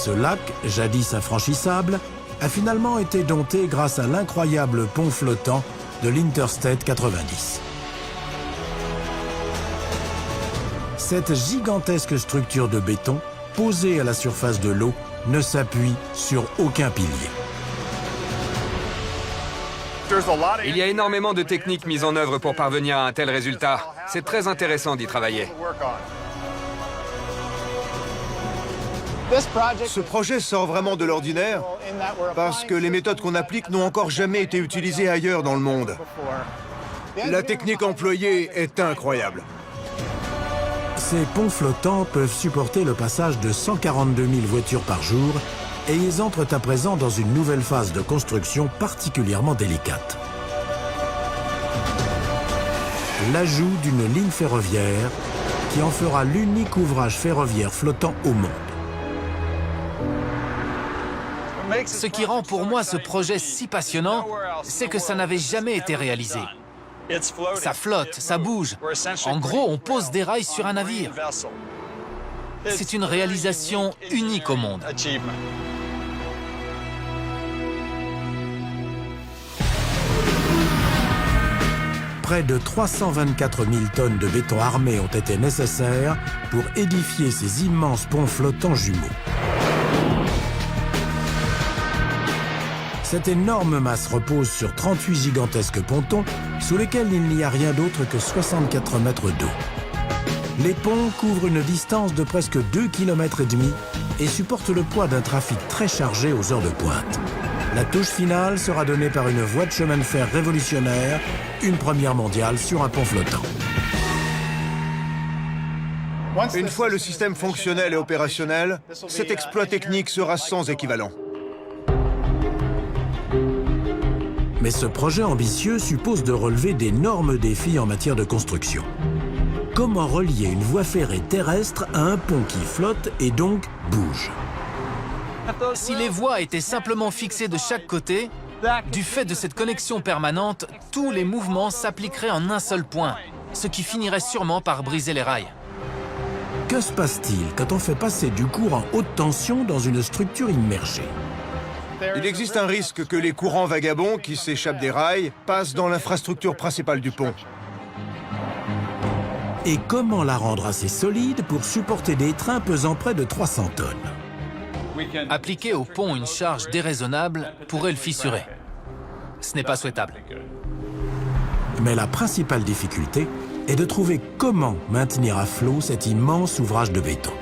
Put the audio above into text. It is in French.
Ce lac, jadis infranchissable, a finalement été dompté grâce à l'incroyable pont flottant de l'Interstate 90. Cette gigantesque structure de béton, posée à la surface de l'eau, ne s'appuie sur aucun pilier. Il y a énormément de techniques mises en œuvre pour parvenir à un tel résultat. C'est très intéressant d'y travailler. Ce projet sort vraiment de l'ordinaire parce que les méthodes qu'on applique n'ont encore jamais été utilisées ailleurs dans le monde. La technique employée est incroyable. Ces ponts flottants peuvent supporter le passage de 142 000 voitures par jour et ils entrent à présent dans une nouvelle phase de construction particulièrement délicate. L'ajout d'une ligne ferroviaire qui en fera l'unique ouvrage ferroviaire flottant au monde. Ce qui rend pour moi ce projet si passionnant, c'est que ça n'avait jamais été réalisé. Ça flotte, ça bouge. En gros, on pose des rails sur un navire. C'est une réalisation unique au monde. Près de 324 000 tonnes de béton armé ont été nécessaires pour édifier ces immenses ponts flottants jumeaux. Cette énorme masse repose sur 38 gigantesques pontons sous lesquels il n'y a rien d'autre que 64 mètres d'eau. Les ponts couvrent une distance de presque 2,5 km et supportent le poids d'un trafic très chargé aux heures de pointe. La touche finale sera donnée par une voie de chemin de fer révolutionnaire, une première mondiale sur un pont flottant. Une fois le système fonctionnel et opérationnel, cet exploit technique sera sans équivalent. Mais ce projet ambitieux suppose de relever d'énormes défis en matière de construction. Comment relier une voie ferrée terrestre à un pont qui flotte et donc bouge? Si les voies étaient simplement fixées de chaque côté, du fait de cette connexion permanente, tous les mouvements s'appliqueraient en un seul point, ce qui finirait sûrement par briser les rails. Que se passe-t-il quand on fait passer du courant haute tension dans une structure immergée? Il existe un risque que les courants vagabonds qui s'échappent des rails passent dans l'infrastructure principale du pont. Et comment la rendre assez solide pour supporter des trains pesant près de 300 tonnes? Appliquer au pont une charge déraisonnable pourrait le fissurer. Ce n'est pas souhaitable. Mais la principale difficulté est de trouver comment maintenir à flot cet immense ouvrage de béton.